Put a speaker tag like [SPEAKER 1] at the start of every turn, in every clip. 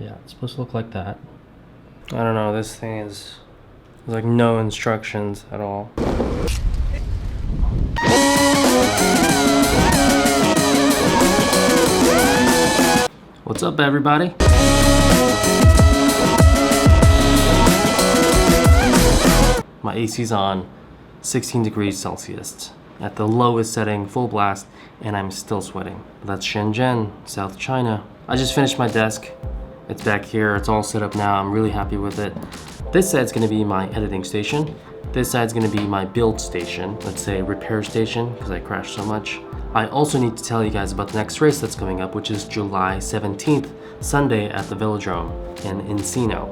[SPEAKER 1] Yeah, it's supposed to look like that. I don't know, this thing is like no instructions at all. What's up, everybody? My AC's on 16 degrees Celsius at the lowest setting, full blast, and I'm still sweating. That's Shenzhen, South China. I just finished my desk. It's back here, it's all set up now. I'm really happy with it. This side's gonna be my editing station. This side's gonna be my build station, let's say repair station, because I crashed so much. I also need to tell you guys about the next race that's coming up, which is July 17th, Sunday at the Velodrome in Encino.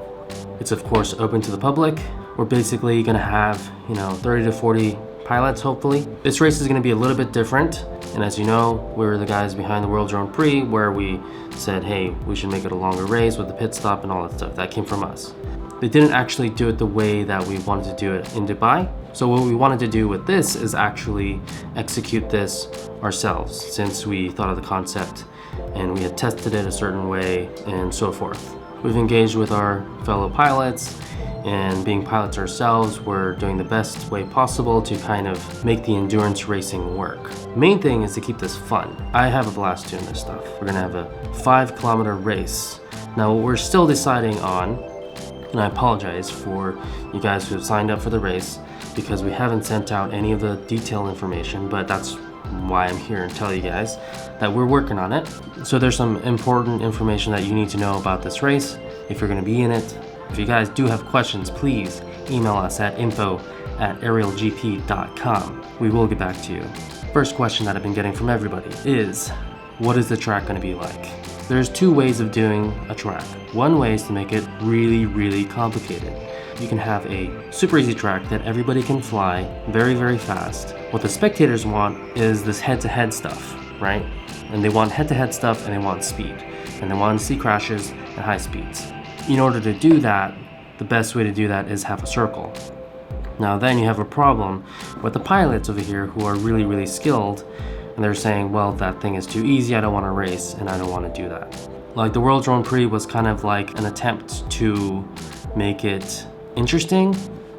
[SPEAKER 1] It's of course open to the public. We're basically gonna have, 30 to 40 pilots, hopefully. This race is gonna be a little bit different. And as you know, we were the guys behind the Aerial Grand Prix where we said, hey, we should make it a longer race with the pit stop and all that stuff. That came from us. They didn't actually do it the way that we wanted to do it in Dubai. So what we wanted to do with this is actually execute this ourselves, since we thought of the concept and we had tested it a certain way and so forth. We've engaged with our fellow pilots, and being pilots ourselves, we're doing the best way possible to kind of make the endurance racing work. Main thing is to keep this fun. I have a blast doing this stuff. We're gonna have a 5-kilometer race. Now what we're still deciding on, and I apologize for you guys who have signed up for the race because we haven't sent out any of the detailed information, but that's why I'm here and tell you guys that we're working on it. So there's some important information that you need to know about this race if you're gonna be in it. If you guys do have questions, please email us at info@aerialgp.com. We will get back to you. First question that I've been getting from everybody is, what is the track gonna be like? There's 2 ways of doing a track. One way is to make it really, really complicated. You can have a super easy track that everybody can fly very, very fast. What the spectators want is this head-to-head stuff, right? And they want head-to-head stuff and they want speed. And they want to see crashes and high speeds. In order to do that, the best way to do that is have a circle. Now then you have a problem with the pilots over here who are really, really skilled, and they're saying, well, that thing is too easy, I don't want to race, and I don't want to do that. Like the Aerial Grand Prix was kind of like an attempt to make it interesting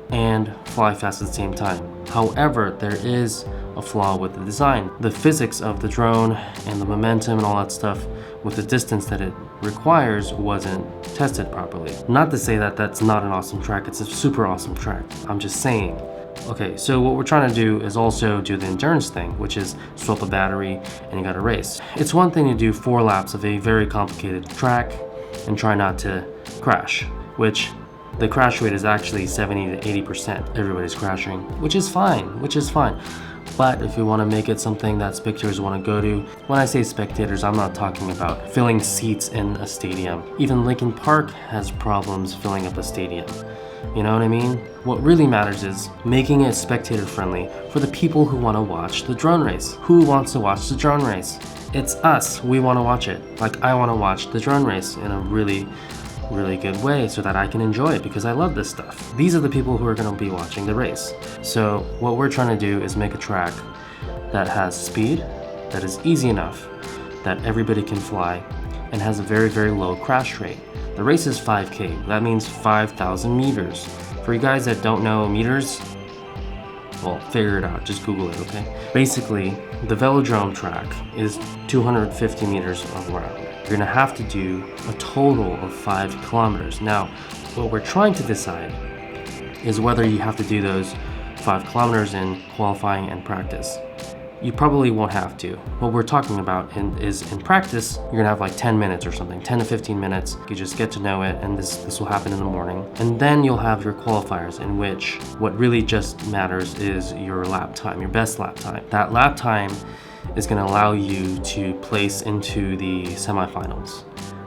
[SPEAKER 1] and fly fast at the same time. However, there is a flaw with the design. The physics of the drone and the momentum and all that stuff with the distance that it requires wasn't tested properly. Not to say that that's not an awesome track, it's a super awesome track. I'm just saying. Okay, so what we're trying to do is also do the endurance thing, which is swap a battery and you gotta race. It's one thing to do 4 laps of a very complicated track and try not to crash, which the crash rate is actually 70 to 80%. Everybody's crashing, which is fine. But if you want to make it something that spectators want to go to, when I say spectators, I'm not talking about filling seats in a stadium. Even Lincoln Park has problems filling up a stadium. You know what I mean? What really matters is making it spectator friendly for the people who want to watch the drone race. Who wants to watch the drone race? It's us. We want to watch it. Like I want to watch the drone race in a really good way so that I can enjoy it because I love this stuff. These are the people who are going to be watching the race. So what we're trying to do is make a track that has speed, that is easy enough, that everybody can fly, and has a very, very low crash rate. The race is 5K. That means 5,000 meters. For you guys that don't know meters, well, figure it out. Just Google it, okay? Basically, the Velodrome track is 250 meters around. You're gonna have to do a total of 5 kilometers. Now, what we're trying to decide is whether you have to do those 5 kilometers in qualifying and practice. You probably won't have to. What we're talking about is in practice, you're gonna have like 10 minutes or something, 10 to 15 minutes. You just get to know it, and this will happen in the morning. And then you'll have your qualifiers, in which what really just matters is your lap time, your best lap time. That lap time is going to allow you to place into the semifinals,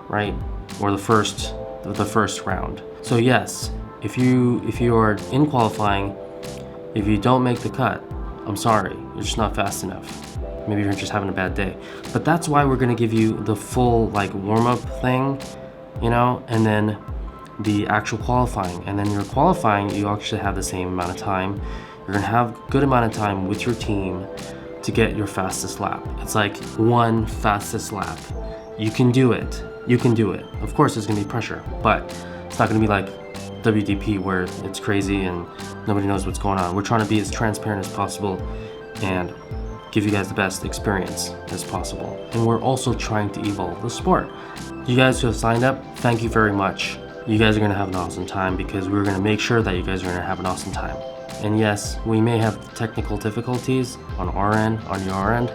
[SPEAKER 1] right? Or the first round. So yes, if you are in qualifying, if you don't make the cut, I'm sorry, you're just not fast enough. Maybe you're just having a bad day. But that's why we're going to give you the full like warm-up thing, and then the actual qualifying. And then your qualifying, you actually have the same amount of time. You're going to have a good amount of time with your team to get your fastest lap. It's like one fastest lap. You can do it. You can do it. Of course, there's gonna be pressure, but it's not gonna be like WDP where it's crazy and nobody knows what's going on. We're trying to be as transparent as possible and give you guys the best experience as possible. And we're also trying to evolve the sport. You guys who have signed up, thank you very much. You guys are gonna have an awesome time because we're gonna make sure that you guys are gonna have an awesome time. And yes, we may have technical difficulties on our end, on your end,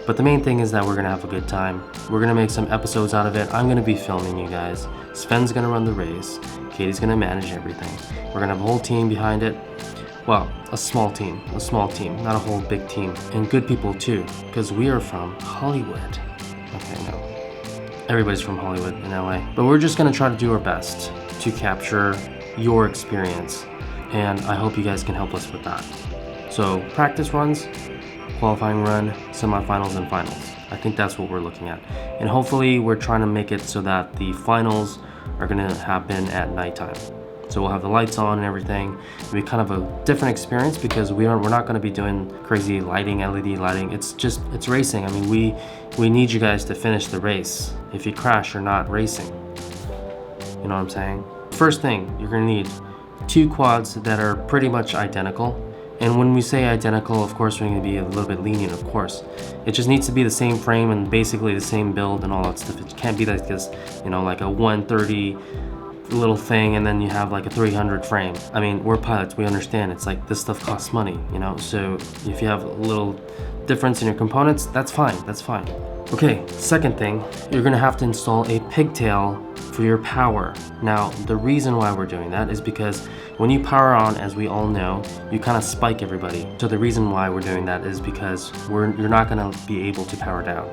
[SPEAKER 1] but the main thing is that we're gonna have a good time. We're gonna make some episodes out of it. I'm gonna be filming you guys. Sven's gonna run the race. Katie's gonna manage everything. We're gonna have a whole team behind it. Well, a small team, not a whole big team. And good people too, because we are from Hollywood. Okay, no. Everybody's from Hollywood in LA. But we're just gonna try to do our best to capture your experience. And I hope you guys can help us with that. So practice runs, qualifying run, semifinals, and finals. I think that's what we're looking at. And hopefully we're trying to make it so that the finals are gonna happen at nighttime. So we'll have the lights on and everything. It'll be kind of a different experience because we're not gonna be doing crazy lighting, LED lighting. It's racing. I mean, we need you guys to finish the race. If you crash, you're not racing. You know what I'm saying? First thing, you're gonna need 2 quads that are pretty much identical. And when we say identical, of course, we're gonna be a little bit lenient, of course. It just needs to be the same frame and basically the same build and all that stuff. It can't be like this, you know, like a 130 little thing and then you have like a 300 frame. I mean, we're pilots, we understand. It's like this stuff costs money, you know? So if you have a little difference in your components, that's fine, that's fine. Okay, second thing, you're gonna have to install a pigtail for your power. Now, the reason why we're doing that is because when you power on, as we all know, you kind of spike everybody. So the reason why we're doing that is because you're not gonna be able to power down.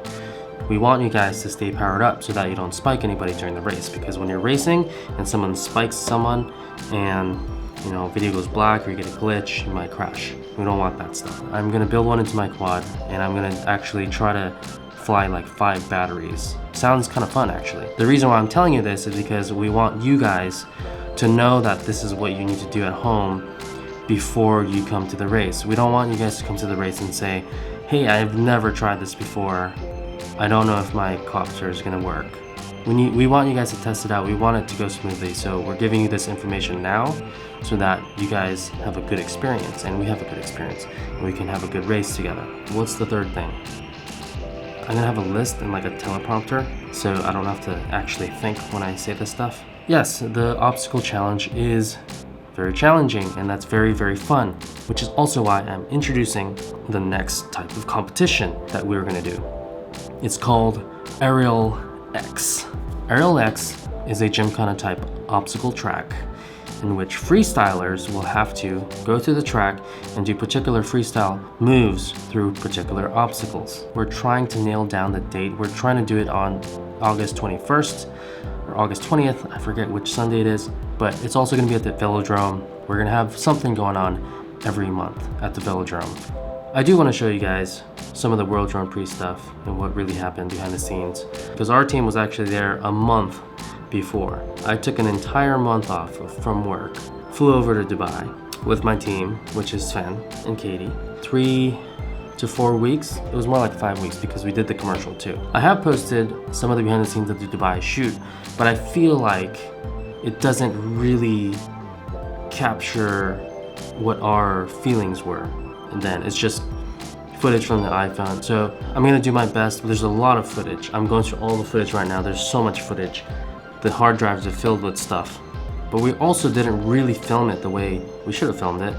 [SPEAKER 1] We want you guys to stay powered up so that you don't spike anybody during the race, because when you're racing and someone spikes someone and you know, video goes black or you get a glitch, you might crash. We don't want that stuff. I'm gonna build one into my quad and I'm gonna actually try to fly like 5 batteries. Sounds kind of fun actually. The reason why I'm telling you this is because we want you guys to know that this is what you need to do at home before you come to the race. We don't want you guys to come to the race and say, hey, I've never tried this before. I don't know if my copter is gonna work. We want you guys to test it out. We want it to go smoothly. So we're giving you this information now so that you guys have a good experience and we have a good experience and we can have a good race together. What's the third thing? I'm gonna have a list and like a teleprompter so I don't have to actually think when I say this stuff. Yes, the obstacle challenge is very challenging and that's very, very fun, which is also why I'm introducing the next type of competition that we're gonna do. It's called Aerial X. Aerial X is a Gymkhana type obstacle track in which freestylers will have to go through the track and do particular freestyle moves through particular obstacles. We're trying to nail down the date. We're trying to do it on August 21st or August 20th. I forget which Sunday it is, but it's also gonna be at the Velodrome. We're gonna have something going on every month at the Velodrome. I do want to show you guys some of the World Grand Prix stuff and what really happened behind the scenes, because our team was actually there a month before. I took an entire month off from work, flew over to Dubai with my team, which is Sven and Katie. 3 to 4 weeks. It was more like 5 weeks because we did the commercial too. I have posted some of the behind the scenes of the Dubai shoot, but I feel like it doesn't really capture what our feelings were. And then it's just footage from the iPhone. So I'm gonna do my best, but there's a lot of footage. I'm going through all the footage right now. There's so much footage. The hard drives are filled with stuff. But we also didn't really film it the way we should have filmed it.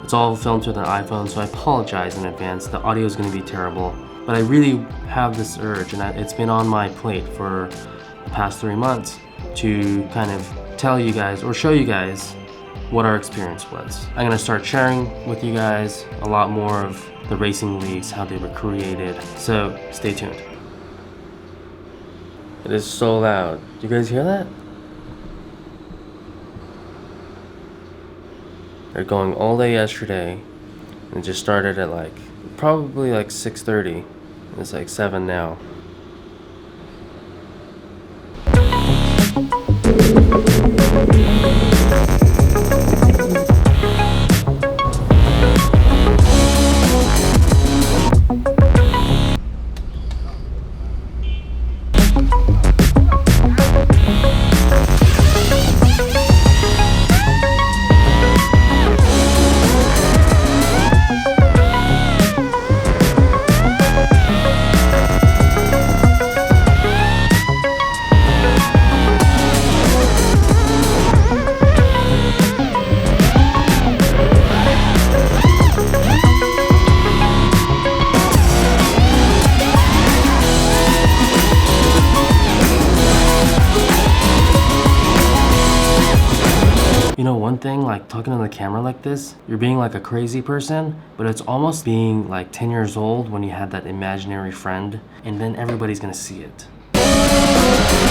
[SPEAKER 1] It's all filmed with an iPhone, so I apologize in advance. The audio is gonna be terrible. But I really have this urge, and it's been on my plate for the past 3 months to kind of tell you guys or show you guys what our experience was. I'm gonna start sharing with you guys a lot more of the racing leagues, how they were created. So stay tuned. It is so loud. Do you guys hear that? They're going all day yesterday and it just started at like probably like 6:30. It's like 7 now. know one thing, like talking on the camera like this, you're being like a crazy person, but it's almost being like 10 years old when you have that imaginary friend, and then everybody's gonna see it.